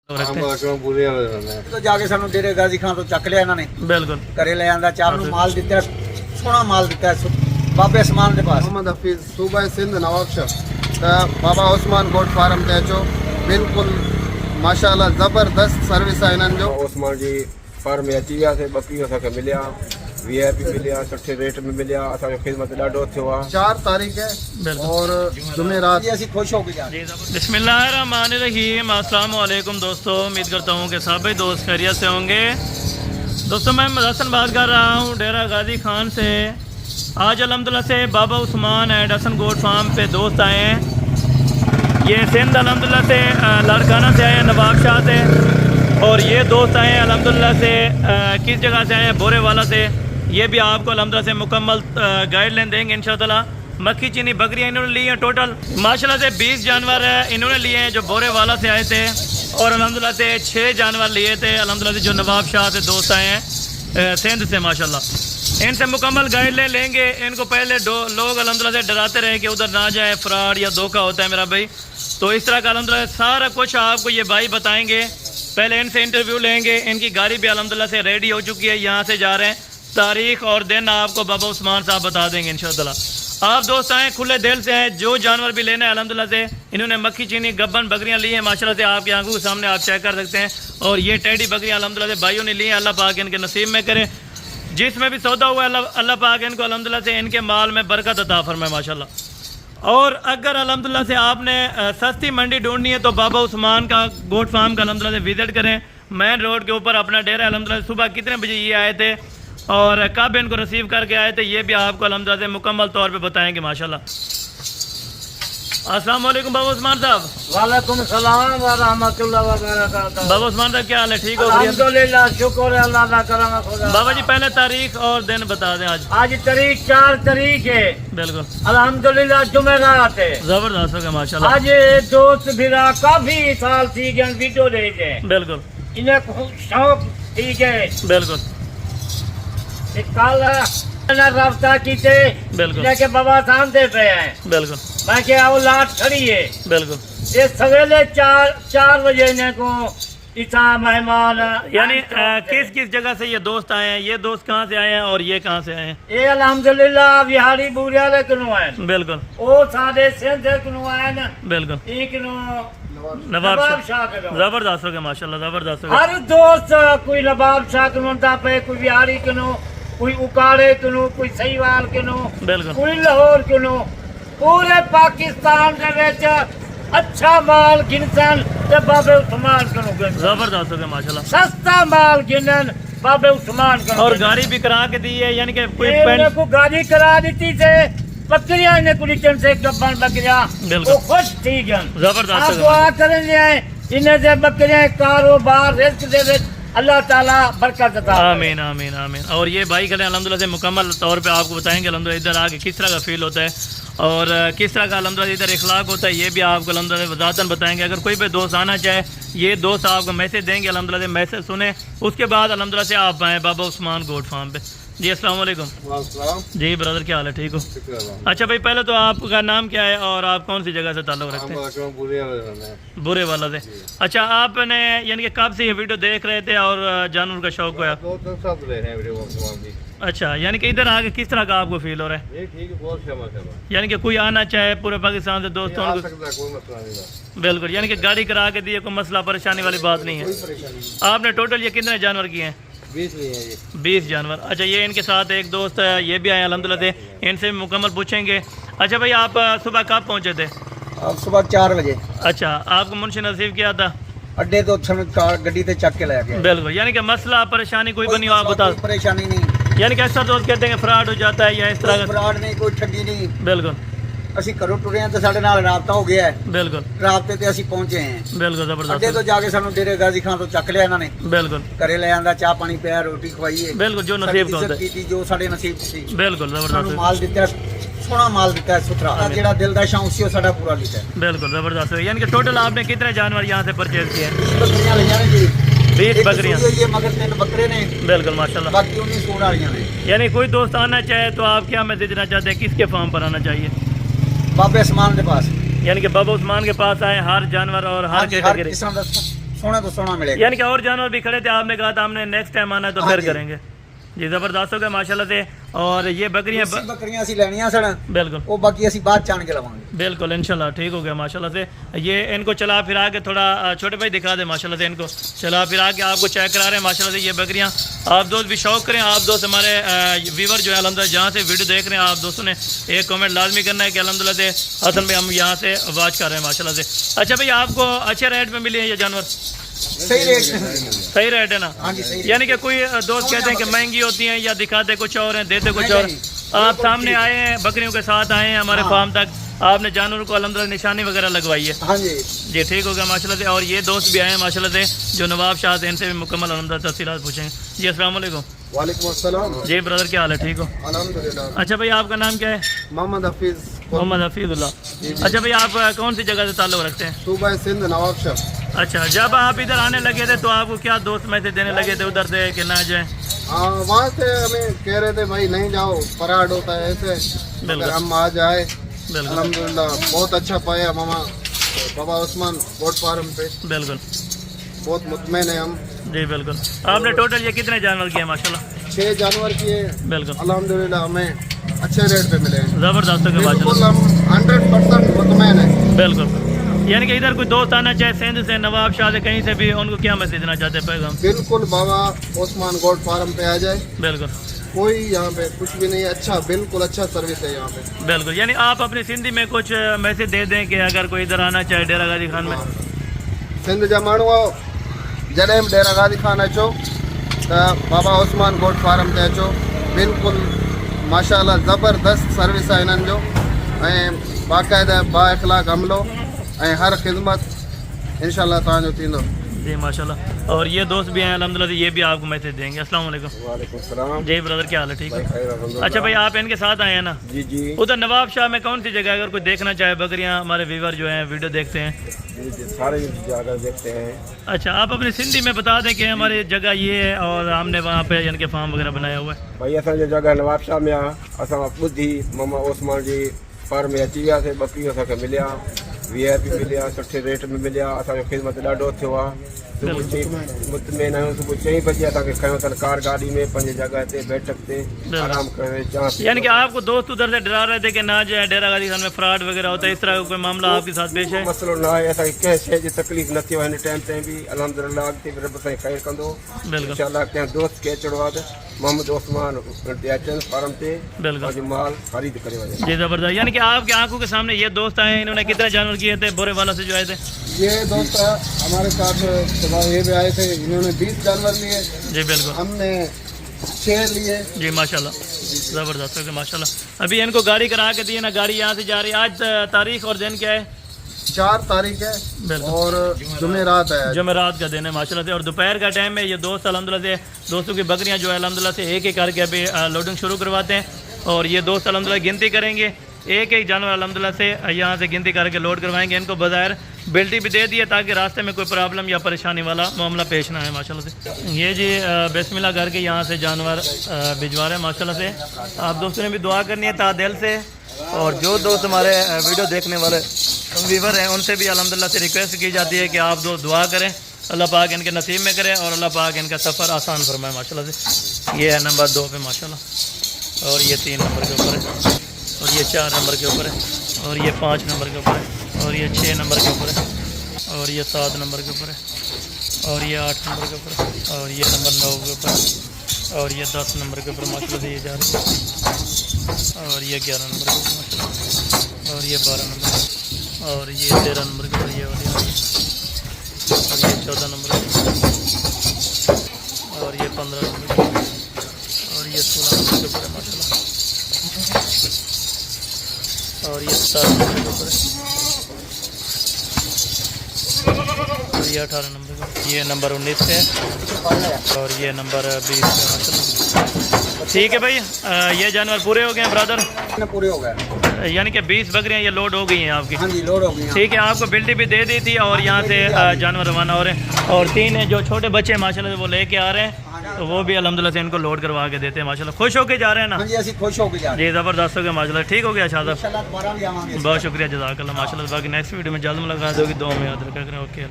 تو جا کے سانو ڈیرے غازی خان تو چک لیا انہوں نے بالکل گھرے لے آندا چار نو مال دیتا ہے سونا مال دیتا ہے بابے اسمان دے پاس محمد حفیظ صوبہ سندھ نواب شاہ بابا عثمان گوٹ فارم تے اچو بالکل ماشاءاللہ زبردست سروس ہے انہن جو عثمان جی فارم میں اچی ویاسے بکریوں اساں ملیا وی آئی پی ملیا سٹھے ریٹ میں ملیا اساں خدمت ڈاڈو تھوا 4 تاریخ ہے اور جمعرات یہ اسی خوش ہو کے جا بسم اللہ الرحمن الرحیم۔ السلام علیکم دوستو، امید کرتا ہوں کہ سبھی دوست خیریت سے ہوں گے۔ دوستو میں حسن بات کر رہا ہوں ڈیرہ غازی خان سے۔ آج الحمدللہ سے بابا عثمان اینڈ حسن گوٹ فارم پہ دوست آئے ہیں۔ یہ سندھ الحمدللہ سے لاڑکانہ سے آئے ہیں، نواب شاہ سے، اور یہ دوست آئے ہیں الحمدللہ سے کس جگہ سے آئے ہیں، بورے والا سے۔ یہ بھی آپ کو الحمدللہ سے مکمل گائیڈ لائن دیں گے انشاءاللہ۔ مکھی چینی بکریاں انہوں نے لی ہیں ٹوٹل ماشاءاللہ سے 20 جانور انہوں نے لیے ہیں جو بورے والا سے آئے تھے، اور الحمدللہ سے 6 جانور لیے تھے الحمدللہ سے جو نواب شاہ سے دوست آئے ہیں سندھ سے ماشاءاللہ۔ ان سے مکمل گائیڈ لائن لیں گے۔ ان کو پہلے لوگ الحمدللہ سے ڈراتے رہے کہ ادھر نہ جائیں، فراڈ یا دھوکہ ہوتا ہے میرا بھائی، تو اس طرح کا الحمدللہ سارا کچھ آپ کو یہ بھائی بتائیں گے۔ پہلے ان سے انٹرویو لیں گے۔ ان کی گاڑی بھی الحمدللہ سے ریڈی ہو چکی ہے، یہاں سے جا رہے ہیں۔ تاریخ اور دن آپ کو بابا عثمان صاحب بتا دیں گے انشاءاللہ۔ آپ دوست آئیں کھلے دل سے ہیں، جو جانور بھی لینا ہے الحمدللہ سے انہوں نے مکھی چینی گبن بکریاں لی ہیں ماشاءاللہ سے، آپ کی آنکھوں کے سامنے آپ چیک کر سکتے ہیں۔ اور یہ ٹیڈی بکریاں الحمدللہ سے بھائیوں نے لی ہیں، اللہ پاک ان کے نصیب میں کرے۔ جس میں بھی سودا ہوا ہے اللہ پاک ان کو الحمدللہ سے ان کے مال میں برکت عطا فرمائے ماشاءاللہ۔ اور اگر الحمدللہ سے آپ نے سستی منڈی ڈھونڈنی ہے تو بابا عثمان کا گوٹ فارم کا الحمدللہ سے وزٹ کریں۔ مین روڈ کے اوپر اپنا ڈیرہ الحمدللہ صبح کتنے بجے یہ آئے تھے اور کب ان کو ریسیو کر کے آئے تھے، یہ بھی آپ کو الحمدللہ سے مکمل طور پہ بتائیں گے ماشاءاللہ۔ السلام علیکم بابا عثمان صاحب۔ وعلیکم السلام ورحمۃ اللہ وبرکاتہ۔ بابا عثمان صاحب کیا حال ہے، ٹھیک ہو؟ الحمدللہ شکر ہے اللہ کا کرم خدا۔ بابا جی پہلے تاریخ اور دن بتا دیں۔ آج تاریخ 4 تاریخ ہے، بالکل الحمدللہ جمعرات ہے۔ زبردست ہو گیا ماشاءاللہ۔ آج دوست بھیرا کافی سال تھی گئے ویڈیو دیکھے، بالکل انہیں شوق ٹھیک ہے۔ بالکل کل رابطہ کیتے بالکل کہ بابا سامنے پہ ہیں، بالکل میں کہ اولاد کھڑی ہے۔ بالکل یہ سویرے 4 بجے انہیں کو اتنا مہمان یعنی کس جگہ سے یہ دوست آئے ہیں، یہ دوست کہاں سے آئے ہیں اور یہ کہاں سے آئے ہیں؟ یہ الحمدللہ بہاری بورے والے کنو ہیں، بالکل وہ سارے سندھ کنو ہیں، بالکل ایک نو نواب شاہ کنو۔ زبردست ہو گیا ماشاءاللہ، زبردست ہو گیا۔ ہر دوست کوئی نواب شاہ کنو تا پہ، کوئی بہاری کنو، کوئی اکاڑے کنو، کوئی سہیوال کنو، بالکل کوئی لاہور کنو۔ پورے پاکستان دے وچ اچھا مال گنسن تے بابے عثمان کنو گن، زبردست ہو گیا ماشاءاللہ۔ سستا مال گنن بابے عثمان کنو۔ اور گاڑی بھی کرا کے دی ہے، یعنی کہ کوئی انہیں کو گاڑی کرا دیتی تھے، بکریاں انہیں کو لیٹن سے گبن بکریاں بالکل وہ خوش تھی گن۔ زبردست آپ ہو گیا۔ دعا کریں لے انہیں سے بکریاں کاروبار رزق دے وچ اللہ تعالیٰ برکت عطا کرے۔ آمین آمین آمین۔ اور یہ بھائی کھڑے الحمدللہ سے مکمل طور پہ آپ کو بتائیں گے الحمدللہ ادھر آ کے کس طرح کا فیل ہوتا ہے اور کس طرح کا الحمدللہ ادھر اخلاق ہوتا ہے، یہ بھی آپ کو الحمدللہ وضاحتاً بتائیں گے۔ اگر کوئی بھی دوست آنا چاہے، یہ دوست آپ کو میسج دیں گے الحمدللہ سے، میسج سنیں، اس کے بعد الحمدللہ سے آپ آئیں بابا عثمان گوٹ فارم پہ۔ جی السلام علیکم۔ السلام جی برادر کیا حال ہے، ٹھیک ہو؟ شکر اللہ۔ اچھا بھائی پہلے تو آپ کا نام کیا ہے اور آپ کون سی جگہ سے تعلق رکھتے ہیں؟ برے والا سے۔ اچھا آپ نے یعنی کہ کب سے یہ ویڈیو دیکھ رہے تھے اور جانور کا شوق ہوا؟ اچھا یعنی کہ ادھر آ کے کس طرح کا آپ کو فیل ہو رہا ہے؟ یعنی کہ کوئی آنا چاہے پورے پاکستان سے دوستوں کو؟ بالکل، یعنی کہ گاڑی کرا کے دیے، کوئی مسئلہ پریشانی والی بات نہیں ہے۔ آپ نے ٹوٹل یہ کتنے جانور کیے ہیں؟ 20 جانور۔ اچھا یہ ان کے ساتھ ایک دوست ہے، یہ بھی آئے الحمدللہ سے، ان سے مکمل پوچھیں گے۔ اچھا بھائی آپ صبح کب پہنچے تھے؟ اب صبح 4 بجے اچھا آپ کو منشی نصیب کیا تھا؟ اڈے تو گڈی تے چک کے لے گیا۔ بالکل، یعنی کہ مسئلہ پریشانی کوئی بنی ہو آپ بتا، کوئی پریشانی نہیں، یعنی کہ اکثر دوست کہتے ہیں کہ فراڈ ہو جاتا ہے یا اس طرح کوئی کا؟ فراڈ نہیں، کوئی ٹھگی نہیں۔ بالکل اسی گھروں ٹرے ہیں تو سارے نال رابطہ ہو گیا ہے، بالکل رابطے تے اسی پہنچے ہیں۔ بالکل اڈے زبردست، تو جا کے سانو ڈیرے غازی خان تو چک لیا انہوں نے، بالکل گھرے لے آندا، چاہ پانی پیا، روٹی کھوائی ہے، بالکل جو نصیب کا ہوتا ہے، کیتی جو ساڈے نصیب سی۔ بالکل سانو زبردست، مال دیتا ہے، سونا مال دیتا ہے ستھرا، جیڑا دل دا شوق سی وہ ساڈا پورا کیتا ہے۔ بالکل زبردست۔ یعنی کہ ٹوٹل آپ نے کتنے جانور یہاں سے پرچیز کیے ہیں؟ بکریاں لیا نے جی، 20 بکریاں، یہ مگر 3 بکرے نے، بالکل ماشاءاللہ۔ باقی 19 سوڑ والیاں نے۔ یعنی کوئی دوست آنا چاہے تو آپ کیا میسج دینا چاہتے ہیں، کس کے فارم پر آنا چاہیے؟ بابے اسمان دے پاس، یعنی کہ بابا عثمان کے پاس آئے، ہر جانور اور ہر ہر کیٹیگری، قسم دا सोना तो सोना मिलेगा। यानी कि और जानवर भी खड़े थे, आपने कहा था हमने नेक्स्ट टाइम आना है तो हाँ फिर जी। करेंगे जी। ज़बरदस्त हो गया माशाल्लाह से। और ये बकरियां देसी बकरियां ਅਸੀਂ ਲੈਣੀਆਂ ਸਨ, बिल्कुल ਉਹ ਬਾਕੀ ਅਸੀਂ ਬਾਅਦ ਜਾਣ ਕੇ ਲਵਾਂਗੇ। बिल्कुल इंशाल्लाह ठीक हो गया माशाल्लाह से। ये इनको चला फिरा के थोड़ा छोटे भाई दिखा दे माशाल्लाह से, इनको चला फिरा के आपको चेक करा रहे हैं माशाल्लाह से। ये बकरियां आप दोस्त भी शौक करें, आप दोस्त हमारे व्यूवर जो है अल्हम्दुलिल्लाह जहाँ से वीडियो देख रहे हैं, आप दोस्तों ने एक कमेंट लाजमी करना है कि अल्हम्दुलिल्लाह से हसन भाई हम यहाँ से वॉच कर रहे हैं माशाल्लाह से। अच्छा भाई आपको अच्छे रेट में मिले हैं ये जानवर? सही रेट सही रेट है ना? हाँ जी, सही रेट। यानी कि कोई दोस्त कहते हैं कि महंगी होती हैं या दिखाते कुछ और हैं देते कुछ और। आप सामने आए हैं, बकरियों के साथ आए हैं हमारे फार्म तक, आपने जानवरों को अल्हम्दुलिल्लाह निशानी वगैरह लगवाई है हाँ जी। जी। ठीक हो गया माशाल्लाह से। और ये दोस्त भी आए हैं माशाल्लाह से जो नवाब शाह से, इनसे भी मुकम्मल अल्हम्दुलिल्लाह तफसीलात पूछेंगे जी। अस्सलाम वालेकुम वालेकुम अस्सलाम। जी ब्रदर, क्या हाल है? ठीक हो? अल्हम्दुलिल्लाह। अच्छा भाई आपका नाम क्या है? मोहम्मद हफीज, मोहम्मद हफीजुल्लाह। अच्छा भाई आप कौन सी जगह से ताल्लुक़ रखते हैं? सूबा सिंध नवाबशाह। अच्छा, जब आप इधर आने लगे थे तो आपको क्या दोस्त मैसेज देने लगे थे उधर से कि ना जाए? हाँ, वहाँ से हमें कह रहे थे भाई नहीं जाओ, फराड होता है ऐसे, अगर हम आ जाए। बिल्कुल अल्हम्दुलिल्लाह बहुत अच्छा पाया मामा बाबा उस्मान गोट फार्म पे, बिल्कुल बहुत मुतमईन है हम। जी बिल्कुल। आपने टोटल ये कितने जानवर किए माशाल्लाह? 6 जानवर किए, बिल्कुल अल्हम्दुलिल्लाह हमें अच्छे रेट पे मिले हैं। ज़बरदस्त हो गया बिल्कुल माशाल्लाह। हम 100% मुतमईन है। बिल्कुल। यानी कि इधर कोई दोस्त आना चाहे सिंध से, नवाब शाह से, कहीं से भी, उनको क्या मैसेज देना चाहते हैं पैगाम? बिल्कुल बाबा उस्मान गोट फार्म पे आ जाए, बिल्कुल कोई यहाँ पे कुछ भी नहीं, अच्छा बिल्कुल अच्छा सर्विस है यहाँ पे। बिल्कुल। यानी आप अपनी सिंधी में कुछ मैसेज दे दें कि अगर कोई इधर आना चाहे डेरा गाजी खान में। सिंध जा माण्हू जॾहिं बि डेरा गाजी खान अचो त बाबा उस्मान गोट फार्म ते अचो, बिल्कुल माशाल्लाह ज़बरदस्त सर्विस आहे हिननि जो, ऐं बाक़ाइदा बा इख़लाक़ अमलो ऐं हर ख़िदमत इंशाल्लाह तव्हांजो थींदो। जी माशाल्लाह। और ये दोस्त भी हैं अल्हम्दुलिल्लाह, ये भी आपको मैसेज देंगे। अस्सलाम वालेकुम। वालेकुम सलाम। जी ब्रदर, क्या हाल है? ठीक है। खैर, अल्हम्दुलिल्लाह। अच्छा भाई आप इनके साथ आए हैं ना? जी जी उधर नवाब शाह में कौन सी जगह, अगर कोई देखना चाहे बकरियां, हमारे व्यूवर जो हैं वीडियो देखते हैं? जी जी, सारे जगह देखते हैं। अच्छा, आप अपनी सिंधी में बता दें कि हमारी जगह ये है और हमने वहाँ पे यानी कि फार्म वगैरह बनाया हुआ है। भाई असांजी जगह नवाबशाह में आहे, असां ॿुधी मामा उस्मान जी फार्म में अची वियासीं, बकरियूं असांखे मिलिया, VIP मिलिया, सुठे रेट में मिलिया, असांजो ख़िदमत ॾाढो थियो आहे। सुबुह चई मुतमईन आहियूं, सुबुह 4 बजे असांखे खयो अथनि कार गाॾी में, पंहिंजी जॻह ते बैठक ते आराम करे चांहि पी। यानी कि आपको दोस्त उधर से डरा रहे थे कि ना जाए डेरा गाजी खान में फ्रॉड वगैरह होता है, इस तरह का कोई मामला आपके साथ पेश है? मसलो न आहे, असांखे कंहिं शइ जी तकलीफ़ न थियो हिन टाइम ताईं बि, अल्हम्दुलिल्लाह अॻिते बि रब साईं ख़ैरु कंदो बिल्कुल इंशाल्लाह। कंहिं दोस्त खे अचिणो आहे त मोहम्मद उस्मान ते अचनि फार्म ते, बिल्कुल पंहिंजो माल ख़रीद करे वञनि। जी ज़बरदस्त। यानी कि आपकी आंखों के सामने ये दोस्त आए हैं, इन्होंने कितने जानवर किए थे बोरे वाला से जो आए थे? ये दोस्त हमारे साथ सुबह ये भी आए थे, इन्होंने 20 जानवर लिए, जी बिल्कुल। हमने 6 लिए। जी माशाल्लाह, ज़बरदस्त हो गया माशाल्लाह। अभी इनको गाड़ी करा के दी है ना, गाड़ी यहाँ से जा रही है। आज तारीख और दिन क्या है? 4 तारीख है बिल्कुल। और जुमेरात है। जुमेरात का दिन है माशाल्लाह से। और दोपहर का टाइम है। ये दोस्त अल्हम्दुलिल्लाह से दोस्तों की बकरियां जो है अल्हम्दुलिल्लाह से एक एक करके अभी लोडिंग शुरू करवाते हैं। और ये दोस्त अल्हम्दुलिल्लाह गिनती करेंगे, एक एक जानवर अल्हम्दुलिल्लाह से यहाँ से गिनती करके लोड करवाएंगे। इनको बज़ाहिर बिल्टी भी दे दी है ताकि रास्ते में कोई प्रॉब्लम या परेशानी वाला मामला पेश ना है माशाल्लाह से। ये जी बिस्मिल्लाह करके यहाँ से जानवर भिजवा रहे हैं माशाल्लाह से। आप दोस्तों ने भी दुआ करनी है तादिल से। और जो दोस्त हमारे वीडियो देखने वाले व्यूवर हैं उनसे भी अल्हम्दुलिल्लाह से रिक्वेस्ट की जाती है कि आप दोस्त दुआ करें, अल्लाह पाक इनके नसीब में करे और अल्लाह पाक इनका सफ़र आसान फरमाए माशाल्लाह से। ये है नंबर 2 पे माशाल्लाह, और ये 3 नंबर के ऊपर है, और ये 4 नंबर के ऊपर है, और ये 5 नंबर के ऊपर है, और ये 6 नंबर के ऊपर है, और ये 7 नंबर के ऊपर है, और ये 8 नंबर के ऊपर है, और ये नंबर 9 के ऊपर है, और ये 10 नंबर के ऊपर माशाल्लाह से ये जा रही है, और ये 11 नंबर के ऊपर माशाल्लाह, और ये 12 नंबर, और ये 13 नंबर के ऊपर ये वाली आ रही है, और ये 14 नंबर के ऊपर, और ये 15 नंबर के ऊपर, और ये 16 नंबर के ऊपर है माशाल्लाह, और ये 17 नंबर के ऊपर है, और ये 18 नंबर का, ये नंबर 19 पे है, और ये नंबर 20 पे माशाल्लाह। ठीक है भाई, ये जानवर पूरे हो गए हैं ब्रदर? पूरे हो गए, यानी कि 20 बकरियां ये लोड हो गई हैं आपकी? हाँ जी लोड हो गई। ठीक है, आपको बिल्टी भी दे दी थी और यहाँ से जानवर रवाना हो रहे हैं। और 3 जो छोटे बच्चे माशाल्लाह से वो लेके आ रहे हैं, तो वो भी अल्हम्दुलिल्लाह से इनको लोड करवा के देते हैं माशाल्लाह। खुश होके जा रहे हैं ना? हाँ जी ਅਸੀਂ खुश हो के जा रहे जी ज़बरदस्त हो गया माशाल्लाह। ठीक हो गया शाह साहब, इंशाल्लाह दोबारा भी आवांगे। बहुत शुक्रिया जज़ाकल्लाह माशाल्लाह। बाकी नेक्स्ट वीडियो में जल्द मुलाकात होगी। दुआ में याद रखा करें। ओके।